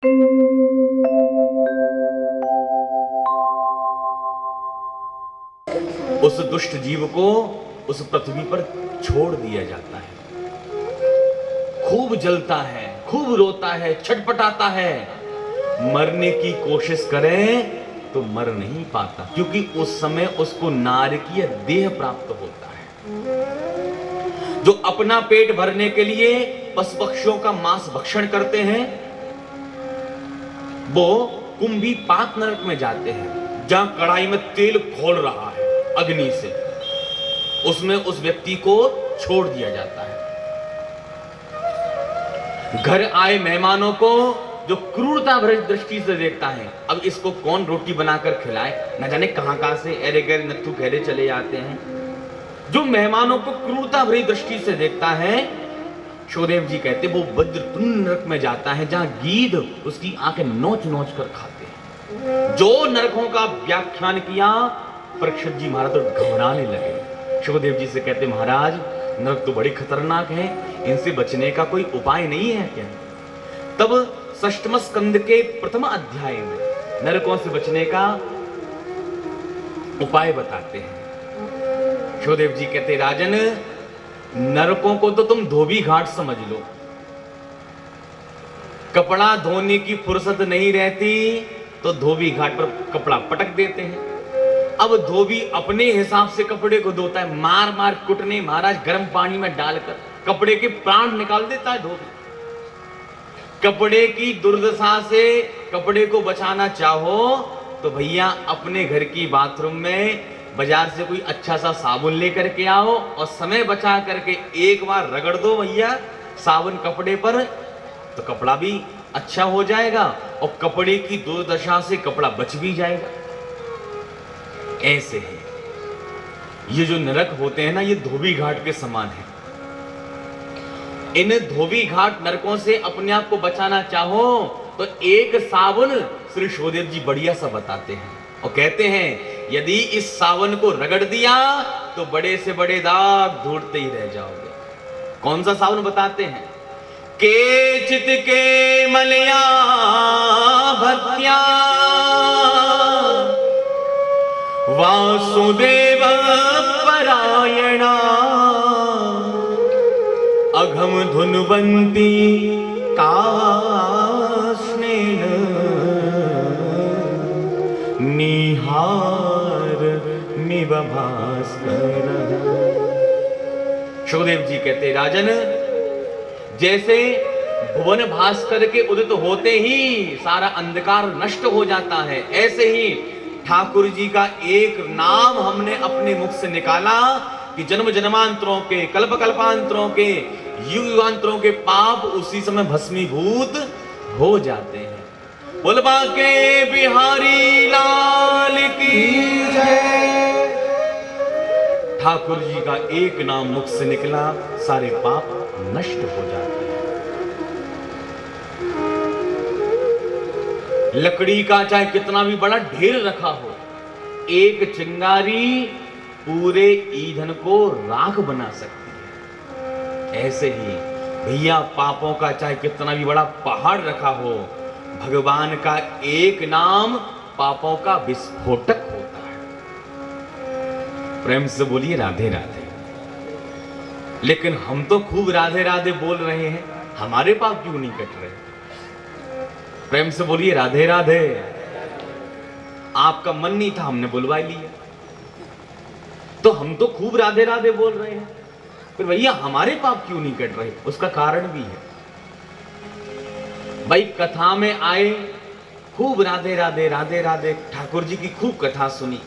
उस दुष्ट जीव को उस पृथ्वी पर छोड़ दिया जाता है। खूब जलता है, खूब रोता है, छटपटाता है, मरने की कोशिश करें तो मर नहीं पाता, क्योंकि उस समय उसको नारकीय देह प्राप्त होता है। जो अपना पेट भरने के लिए पशु पक्षियों का मांस भक्षण करते हैं, वो कुंभी पात नरक में जाते हैं, जहां कढ़ाई में तेल खौल रहा है अग्नि से, उसमें उस व्यक्ति को छोड़ दिया जाता है। घर आए मेहमानों को जो क्रूरता भरी दृष्टि से देखता है, अब इसको कौन रोटी बनाकर खिलाए, न जाने कहां से अरे गहरे नत्थु गहरे चले जाते हैं। जो मेहमानों को क्रूरता भरी दृष्टि से देखता है, शोदेव जी कहते वो वज्रतुंड नरक में जाता है, जहां गीध उसकी आंखें नोच नोच कर खाते हैं। जो नरकों का व्याख्यान किया, परीक्षित जी महाराज तो घबराने लगे। शोदेव जी से कहते महाराज नरक तो बड़ी खतरनाक है, इनसे बचने का कोई उपाय नहीं है क्या? तब षष्ठम स्कंद के प्रथम अध्याय में नरकों से बचने का उपाय बताते हैं। शोदेव जी कहते राजन, नरकों को तो तुम धोबी घाट समझ लो। कपड़ा धोने की फुर्सत नहीं रहती तो धोबी घाट पर कपड़ा पटक देते हैं। अब धोबी अपने हिसाब से कपड़े को धोता है, मार मार कुटने महाराज गर्म पानी में डालकर कपड़े के प्राण निकाल देता है धोबी। कपड़े की दुर्दशा से कपड़े को बचाना चाहो तो भैया अपने घर की बाथरूम में बाजार से कोई अच्छा सा साबुन लेकर के आओ और समय बचा करके एक बार रगड़ दो भैया साबुन कपड़े पर, तो कपड़ा भी अच्छा हो जाएगा और कपड़े की दुर्दशा से कपड़ा बच भी जाएगा। ऐसे है ये जो नरक होते हैं ना, ये धोबी घाट के समान है। इन धोबी घाट नरकों से अपने आप को बचाना चाहो तो एक साबुन श्री शोदेव जी बढ़िया सा बताते हैं और कहते हैं यदि इस सावन को रगड़ दिया तो बड़े से बड़े दाग ढूंढते ही रह जाओगे। कौन सा सावन बताते हैं? के चित के मलया भक्त्या वासुदेव परायणा अघम धुनवंती काष्णेन निहार मिव भास्कर। शोदेव जी कहते राजन, जैसे भुवन भास्कर के उदित होते ही सारा अंधकार नष्ट हो जाता है, ऐसे ही ठाकुर जी का एक नाम हमने अपने मुख से निकाला कि जन्म जन्मांतरों के, कल्प कल्पांतरों के, युग युगांतरों के पाप उसी समय भस्मीभूत हो जाते हैं। बोलबा के बिहारी लाल की जय। ठाकुर जी का एक नाम मुख से निकला, सारे पाप नष्ट हो जाते हैं। लकड़ी का चाहे कितना भी बड़ा ढेर रखा हो, एक चिंगारी पूरे ईंधन को राख बना सकती है। ऐसे ही भैया पापों का चाहे कितना भी बड़ा पहाड़ रखा हो, भगवान का एक नाम पापों का विस्फोटक होता है। प्रेम से बोलिए राधे राधे। लेकिन हम तो खूब राधे राधे बोल रहे हैं, हमारे पाप क्यों नहीं कट रहे? प्रेम से बोलिए राधे राधे। आपका मन नहीं था, हमने बुलवा लिया, तो हम तो खूब राधे राधे बोल रहे हैं, फिर भैया हमारे पाप क्यों नहीं कट रहे? उसका कारण भी है भाई। कथा में आए, खूब राधे राधे राधे राधे ठाकुर जी की खूब कथा सुनी,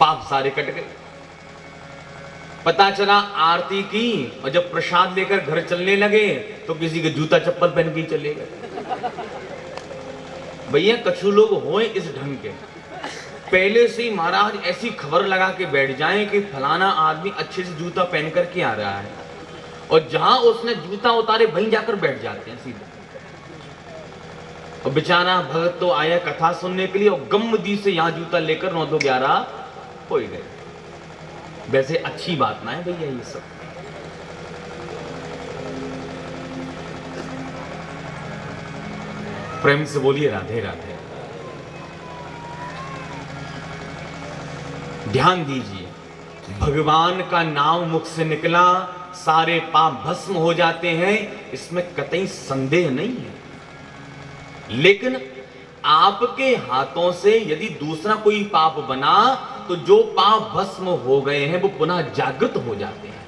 पाप सारे कट गए। पता चला आरती की और जब प्रसाद लेकर घर चलने लगे तो किसी के जूता चप्पल पहन के चले गए। भैया कछु लोग होए इस ढंग के, पहले से ही महाराज ऐसी खबर लगा के बैठ जाएं कि फलाना आदमी अच्छे से जूता पहन कर के आ रहा है, और जहां उसने जूता उतारे वहीं जाकर बैठ जाते हैं सीधे। और बेचारा भगत तो आया कथा सुनने के लिए और गमदी से यहां जूता लेकर 9 2 11 हो गए। वैसे अच्छी बात ना है भैया ये सब। प्रेम से बोलिए राधे राधे। ध्यान दीजिए, भगवान का नाम मुख से निकला सारे पाप भस्म हो जाते हैं, इसमें कतई संदेह नहीं है। लेकिन आपके हाथों से यदि दूसरा कोई पाप बना तो जो पाप भस्म हो गए हैं वो पुनः जागृत हो जाते हैं।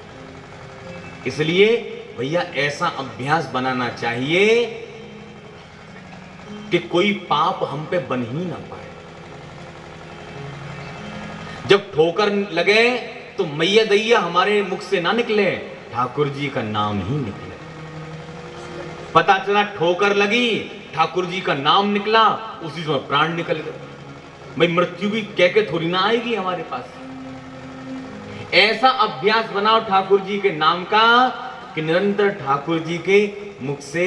इसलिए भैया ऐसा अभ्यास बनाना चाहिए कि कोई पाप हम पे बन ही ना पाए। जब ठोकर लगे तो मैया दैया हमारे मुख से ना निकले, ठाकुर जी का नाम ही निकले। पता चला ठोकर लगी, ठाकुर जी का नाम निकला, उसी समय प्राण निकल गए। भाई मृत्यु भी कह के थोड़ी ना आएगी हमारे पास। ऐसा अभ्यास बनाओ ठाकुर जी के नाम का कि निरंतर ठाकुर जी के मुख से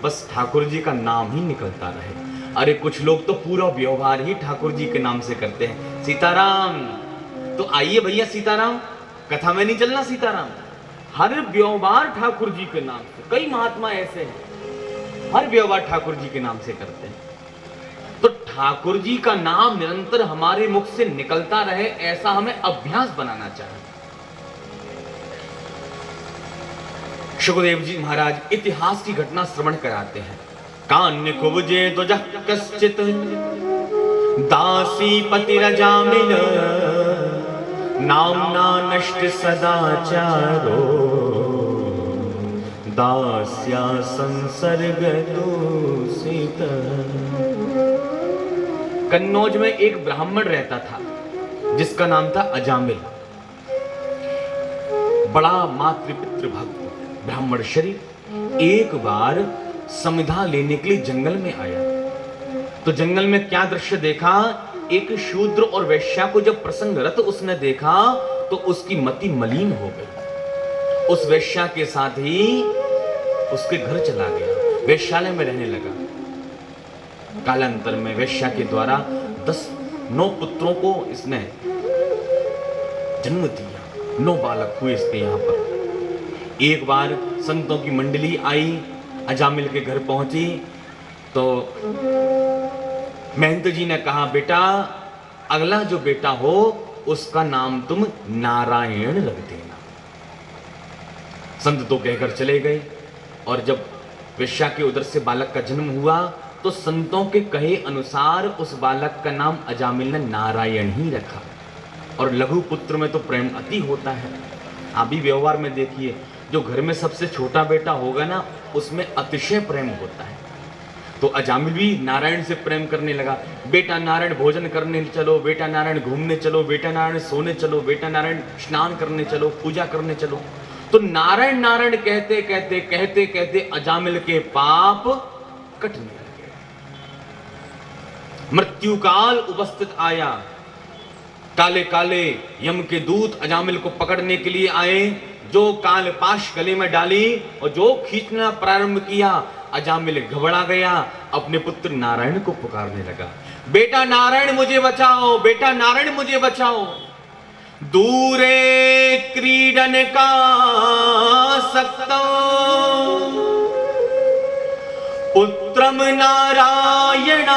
बस ठाकुर जी का नाम ही निकलता रहे। अरे कुछ लोग तो पूरा व्यवहार ही ठाकुर जी के नाम से करते हैं। सीताराम, तो आइए भैया सीताराम, कथा में नहीं चलना सीताराम। हर व्यवहार ठाकुर जी के नाम से, कई महात्मा ऐसे हैं हर व्यवहार ठाकुर जी के नाम से करते हैं। तो ठाकुर जी का नाम निरंतर हमारे मुख से निकलता रहे, ऐसा हमें अभ्यास बनाना चाहिए। सुखदेव जी महाराज इतिहास की घटना श्रवण कराते हैं। कान्य कुब्जे द्वजः कश्चित् दासी पतिरजामिल नाम्ना नष्ट सदाचारो दास्या संसर्गतो सीत। कन्नौज में एक ब्राह्मण रहता था जिसका नाम था अजामिल। बड़ा मातृपितृ भक्त ब्राह्मण शरीर। एक बार समिधा लेने के लिए जंगल में आया तो जंगल में क्या दृश्य देखा, एक शूद्र और वैश्या को जब प्रसंगरत उसने देखा तो उसकी मति मलिन हो गई। उस वैश्या के साथ ही उसके घर चला गया, वैश्यालय में रहने लगा। कालांतर में वैश्या के द्वारा 9 पुत्रों को इसने जन्म दिया। 9 बालक हुए इसके यहाँ पर। एक बार संतों की मंडली आई, अजामिल के घर पहुंची तो महंत जी ने कहा, बेटा अगला जो बेटा हो उसका नाम तुम नारायण रख देना। संत तो कहकर चले गए और जब वैश्या के उदर से बालक का जन्म हुआ तो संतों के कहे अनुसार उस बालक का नाम अजामिल ने नारायण ही रखा। और लघु पुत्र में तो प्रेम अति होता है। आप भी व्यवहार में देखिए, जो घर में सबसे छोटा बेटा होगा ना उसमें अतिशय प्रेम होता है। तो अजामिल भी नारायण से प्रेम करने लगा। बेटा नारायण भोजन करने चलो, बेटा नारायण घूमने चलो, बेटा नारायण सोने चलो, बेटा नारायण स्नान करने चलो, पूजा करने चलो। तो नारायण नारायण कहते कहते कहते कहते अजामिल के पाप कटने लगे। मृत्यु काल उपस्थित आया। काले काले यम के दूत अजामिल को पकड़ने के लिए आए। जो काल पाश गले में डाली और जो खींचना प्रारंभ किया, अजामिल घबरा गया, अपने पुत्र नारायण को पुकारने लगा, बेटा नारायण मुझे बचाओ, बेटा नारायण मुझे बचाओ। दूरे क्रीडन का सक्तो पुत्रम नारायणावयं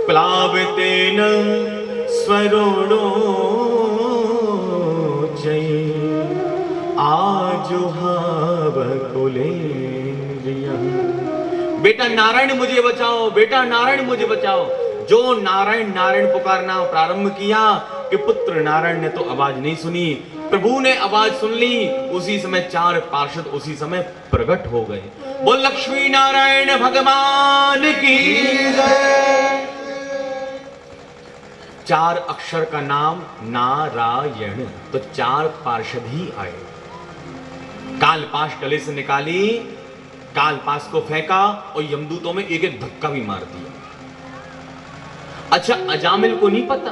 प्लावतेन स्वरोणो आजुहाव कुलेन्द्रियः। बेटा नारायण मुझे बचाओ, बेटा नारायण मुझे बचाओ। जो नारायण नारायण पुकारना प्रारंभ किया कि पुत्र नारायण ने तो आवाज नहीं सुनी, प्रभु ने आवाज सुन ली। उसी समय 4 पार्षद उसी समय प्रकट हो गए। बोल लक्ष्मी नारायण भगवान की जय। 4 अक्षर का नाम नारायण, तो 4 पार्षद ही आए। कालपाश गले से निकाली, कालपाश को फेंका और यमदूतों में एक एक धक्का भी मार दिया। अच्छा, अजामिल को नहीं पता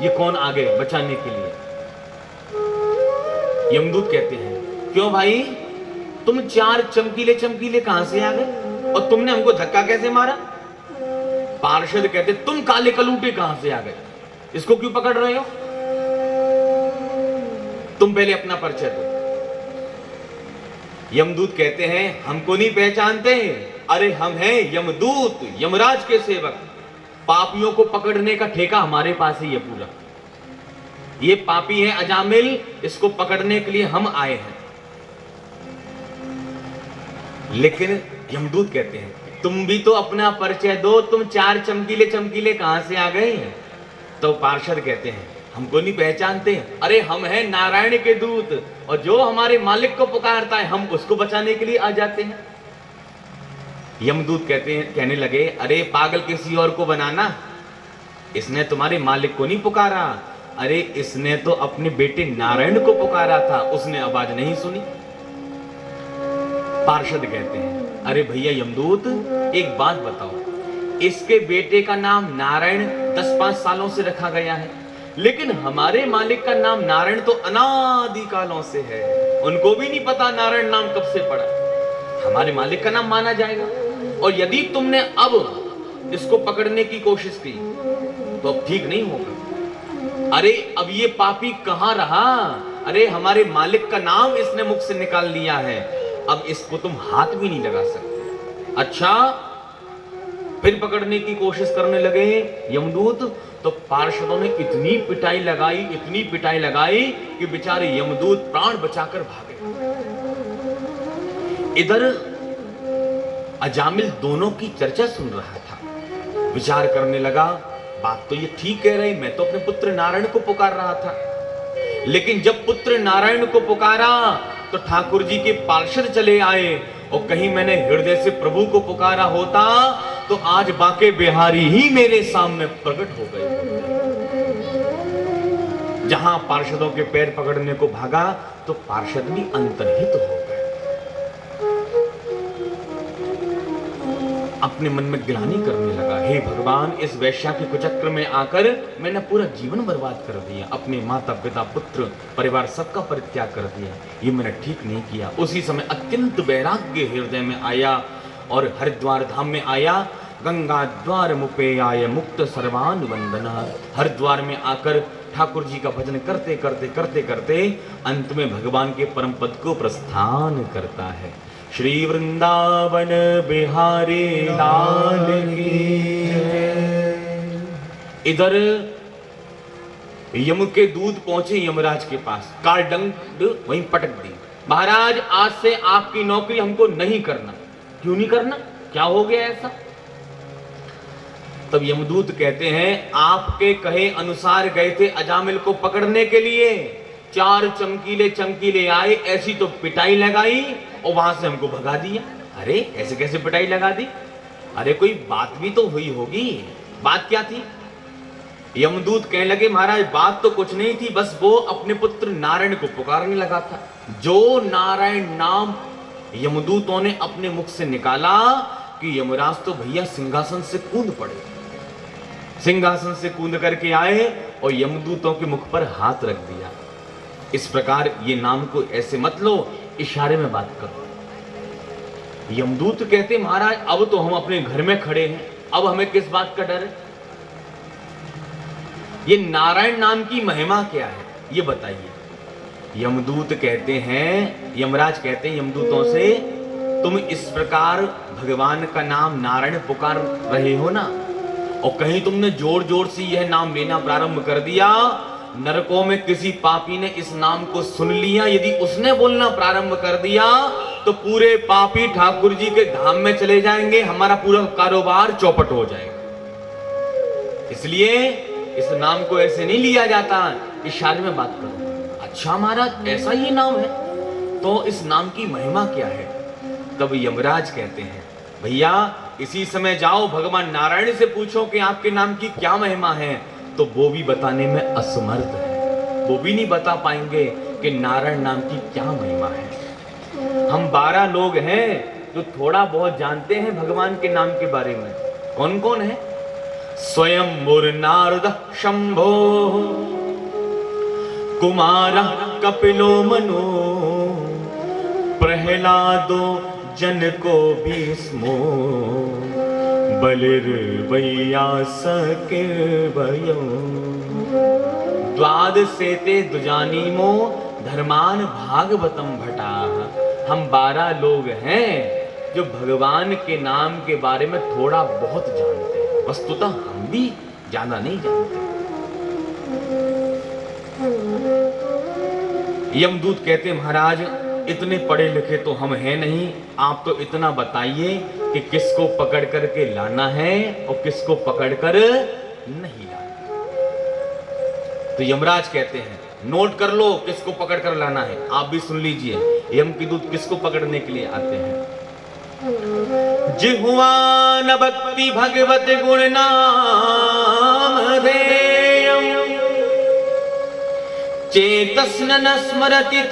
ये कौन आ गए बचाने के लिए। यमदूत कहते हैं, क्यों भाई तुम 4 चमकीले चमकीले कहां से आ गए और तुमने हमको धक्का कैसे मारा? पार्षद कहते, तुम काले कलूटे कहां से आ गए, इसको क्यों पकड़ रहे हो? तुम पहले अपना परिचय दो। यमदूत कहते हैं हमको नहीं पहचानते, अरे हम हैं यमदूत, यमराज के सेवक। पापियों को पकड़ने का ठेका हमारे पास ही है पूरा। ये पापी है अजामिल, इसको पकड़ने के लिए हम आए हैं। लेकिन यमदूत कहते हैं तुम भी तो अपना परिचय दो, तुम चार चमकीले चमकीले कहां से आ गए हैं? तो पार्षद कहते हैं हमको नहीं पहचानते, अरे हम हैं नारायण के दूत, और जो हमारे मालिक को पुकारता है हम उसको बचाने के लिए आ जाते हैं। यमदूत कहने लगे अरे पागल किसी और को बनाना, इसने तुम्हारे मालिक को नहीं पुकारा, अरे इसने तो अपने बेटे नारायण को पुकारा था, उसने आवाज नहीं सुनी। पार्षद कहते हैं अरे भैया यमदूत एक बात बताओ, इसके बेटे का नाम नारायण 10-5 सालों से रखा गया है, लेकिन हमारे मालिक का नाम नारायण तो अनादि कालों से है, उनको भी नहीं पता नारायण नाम कब से पड़ा। हमारे मालिक का नाम माना जाएगा, और यदि तुमने अब इसको पकड़ने की कोशिश की तो अब ठीक नहीं होगा। अरे अब ये पापी कहां रहा, अरे हमारे मालिक का नाम इसने मुख से निकाल लिया है, अब इसको तुम हाथ भी नहीं लगा सकते। अच्छा, फिर पकड़ने की कोशिश करने लगे यमदूत, तो पार्षदों ने इतनी पिटाई लगाई कि बेचारे यमदूत प्राण बचाकर भागे। इधर अजामिल दोनों की चर्चा सुन रहा था, विचार करने लगा बात तो ये ठीक कह रहे, मैं तो अपने पुत्र नारायण को पुकार रहा था, लेकिन जब पुत्र नारायण को पुकारा तो ठाकुर जी के पार्षद चले आए, और कहीं मैंने हृदय से प्रभु को पुकारा होता तो आज बांके बिहारी ही मेरे सामने प्रकट हो गए। जहां पार्षदों के पैर पकड़ने को भागा तो पार्षद भी अंतर्हित हो गए। अपने मन में गिलानी करने लगा, हे भगवान इस वैश्या के कुचक्र में आकर मैंने पूरा जीवन बर्बाद कर दिया, अपने माता पिता पुत्र परिवार सबका परित्याग कर दिया, ये मैंने ठीक नहीं किया। उसी समय अत्यंत वैराग्य हृदय में आया और हरिद्वार धाम में आया। गंगा द्वार मुपे आय मुक्त सर्वान वंदना, हरिद्वार में आकर ठाकुर जी का भजन करते करते करते करते अंत में भगवान के परम पद को प्रस्थान करता है। श्री वृंदावन बिहारी लाल की। इधर यम के दूत पहुंचे यमराज के पास, कालडंड वहीं पटक दी, महाराज आज से आपकी नौकरी हमको नहीं करना। क्यों नहीं करना, क्या हो गया ऐसा? तब यमदूत कहते हैं आपके कहे अनुसार गए थे अजामिल को पकड़ने के लिए, 4 चमकीले चमकीले आए, ऐसी तो पिटाई लगाई और वहां से हमको भगा दिया। अरे ऐसे कैसे पिटाई लगा दी? अरे कोई बात भी तो हुई होगी, बात क्या थी? यमदूत कहने लगे महाराज बात तो कुछ नहीं थी, बस वो अपने पुत्र नारायण को पुकारने लगा था। जो नारायण नाम यमदूतों ने अपने मुख से निकाला कि यमराज तो भैया सिंहासन से कूद पड़े, सिंहासन से कूद करके आए और यमदूतों के मुख पर हाथ रख दिया। इस प्रकार ये नाम को ऐसे मत लो, इशारे में बात करो। यमदूत कहते महाराज अब तो हम अपने घर में खड़े हैं, अब हमें किस बात का डर है? ये नारायण नाम की महिमा क्या है ये बताइए। यमदूत कहते हैं, यमराज कहते हैं यमदूतों से, तुम इस प्रकार भगवान का नाम नारायण पुकार रहे हो ना, और कहीं तुमने जोर जोर से यह नाम लेना प्रारंभ कर दिया, नरकों में किसी पापी ने इस नाम को सुन लिया, यदि उसने बोलना प्रारंभ कर दिया तो पूरे पापी ठाकुर जी के धाम में चले जाएंगे, हमारा पूरा कारोबार चौपट हो जाएगा। इसलिए इस नाम को ऐसे नहीं लिया जाता, इशारे में बात करो। अच्छा महाराज ऐसा ही नाम है, तो इस नाम की महिमा क्या है? तब यमराज कहते हैं भैया इसी समय जाओ भगवान नारायण से पूछो कि आपके नाम की क्या महिमा है, तो वो भी बताने में असमर्थ है, वो भी नहीं बता पाएंगे कि नारायण नाम की क्या महिमा है। हम 12 लोग हैं जो थोड़ा बहुत जानते हैं भगवान के नाम के बारे में। कौन कौन है? स्वयं मुरनारद शंभो, कुमार कपिलो मनो, प्रहलादो जनको भीष्मो, बलिर्वैयासके वयो, द्वादशेते दुजानीमो, धर्मान भागवतम भटा, हम 12 लोग हैं जो भगवान के नाम के बारे में थोड़ा बहुत जानते हैं, वस्तुतः हम भी ज्यादा नहीं जानते। यमदूत कहते महाराज इतने पढ़े लिखे तो हम हैं नहीं, आप तो इतना बताइए कि किसको पकड़ करके लाना है और किसको पकड़ कर नहीं लाना। तो यमराज कहते हैं नोट कर लो किसको पकड़ कर लाना है। आप भी सुन लीजिए, यम की दूत किसको पकड़ने के लिए आते हैं। जिह्वा न भक्ति भगवत गुण नाम धेयम्, चेतस्न न स्मरति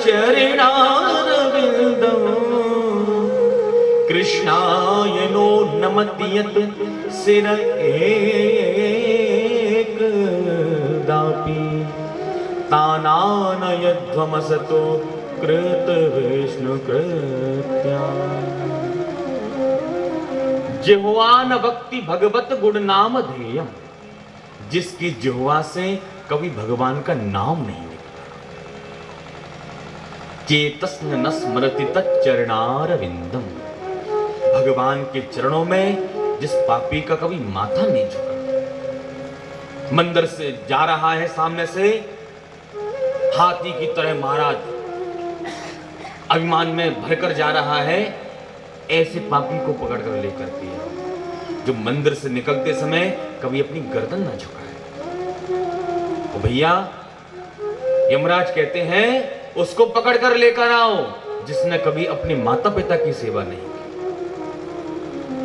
चरणारविन्दम्, कृष्णाय नो नमति यत् सिर एकदापि, तानानयध्वमसतो कृत विष्णु कृत्या। जिह्वा न भक्ति भगवत गुण नाम धेयम्, जिसकी जिह्वा से कभी भगवान का नाम नहीं निकला। चेतस्न न स्मरति तच्चरणारविन्दम्, भगवान के चरणों में जिस पापी का कभी माथा नहीं झुका। मंदिर से जा रहा है, सामने से हाथी की तरह महाराज अभिमान में भरकर जा रहा है, ऐसे पापी को पकड़कर लेकर के जो मंदिर से निकलते समय कभी अपनी गर्दन ना झुकाए। तो भैया यमराज कहते हैं उसको पकड़कर लेकर आओ जिसने कभी अपने माता पिता की सेवा नहीं की।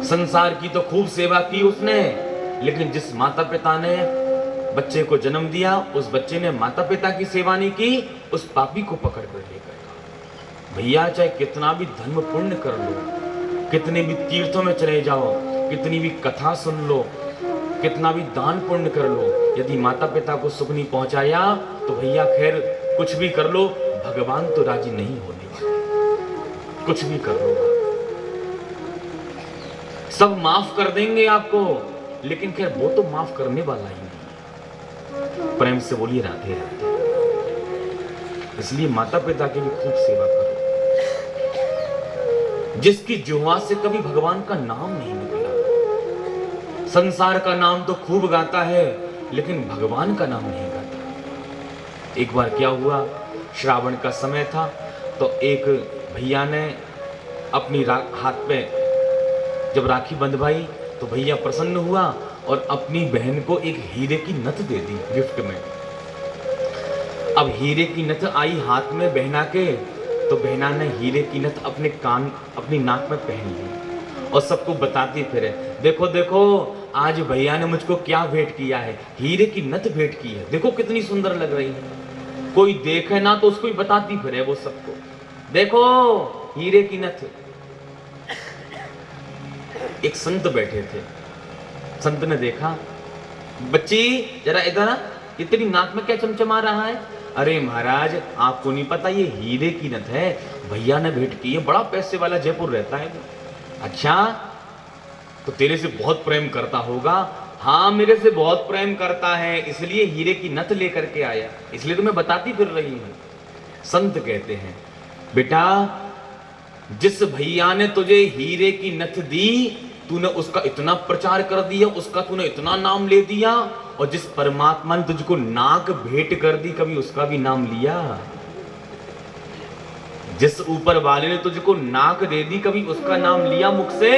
संसार की तो खूब सेवा की उसने, लेकिन जिस माता पिता ने बच्चे को जन्म दिया उस बच्चे ने माता पिता की सेवा नहीं की, उस पापी को पकड़ कर लेकर। भैया चाहे कितना भी धर्म पुण्य कर लो, कितने भी तीर्थों में चले जाओ, कितनी भी कथा सुन लो, कितना भी दान पुण्य कर लो, यदि माता पिता को सुख नहीं पहुंचाया तो भैया खैर कुछ भी कर लो, भगवान तो राजी नहीं होने वाले। कुछ भी कर लो, सब माफ कर देंगे आपको, लेकिन खैर वो तो माफ करने वाला ही नहीं। प्रेम से बोलिए राधे राधे। इसलिए माता पिता की भी खूब सेवा करो। जिसकी जिह्वा से कभी भगवान का नाम नहीं निकला, संसार का नाम तो खूब गाता है लेकिन भगवान का नाम नहीं गाता। एक बार क्या हुआ, श्रावण का समय था तो एक भैया ने अपनी हाथ पे जब राखी बंधवाई तो भैया प्रसन्न हुआ और अपनी बहन को एक हीरे की नथ दे दी गिफ्ट में। अब हीरे की नथ आई हाथ में बहना के, तो बहना ने हीरे की नथ अपने कान अपनी नाक में पहन ली और सबको बताती फिरे, देखो देखो आज भैया ने मुझको क्या भेंट किया है, हीरे की नथ भेंट की है, देखो कितनी सुंदर लग रही है। कोई देखे ना तो उसको ही बताती फिरे वो सबको, देखो हीरे की नथ। एक संत बैठे थे, संत ने देखा, बच्ची जरा इधर आ, ये तेरी नाक में क्या चमचमा रहा है? अरे महाराज आपको नहीं पता ये हीरे की नथ है, भैया ने भेंट की है, बड़ा पैसे वाला जयपुर रहता है वो। अच्छा तो तेरे से बहुत प्रेम करता होगा? हाँ मेरे से बहुत प्रेम करता है, इसलिए हीरे की नथ लेकर के आया, इसलिए तो मैं बताती फिर रही हूं। संत कहते हैं बेटा जिस भैया ने तुझे हीरे की नथ दी तूने उसका इतना प्रचार कर दिया, उसका तूने इतना नाम ले दिया, और जिस परमात्मा ने तुझको नाक भेंट कर दी कभी उसका भी नाम लिया? जिस ऊपर वाले ने तुझको नाक दे दी कभी उसका नाम लिया मुख से?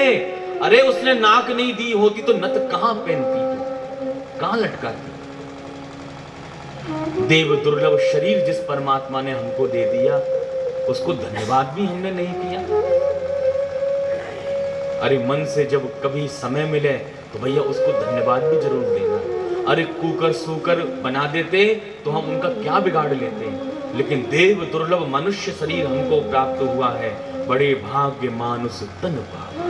अरे उसने नाक नहीं दी होती तो नथ कहां पहनती तू, कहां लटकाती? देव दुर्लभ शरीर जिस परमात्मा ने हमको दे दिया उसको धन्यवाद भी हमने नहीं किया। अरे मन से जब कभी समय मिले तो भैया उसको धन्यवाद भी जरूर देना। अरे कुकर सूकर बना देते तो हम उनका क्या बिगाड़ लेते, लेकिन देव दुर्लभ मनुष्य शरीर हमको प्राप्त हुआ है, बड़े भाग्य मानुष तन पावा।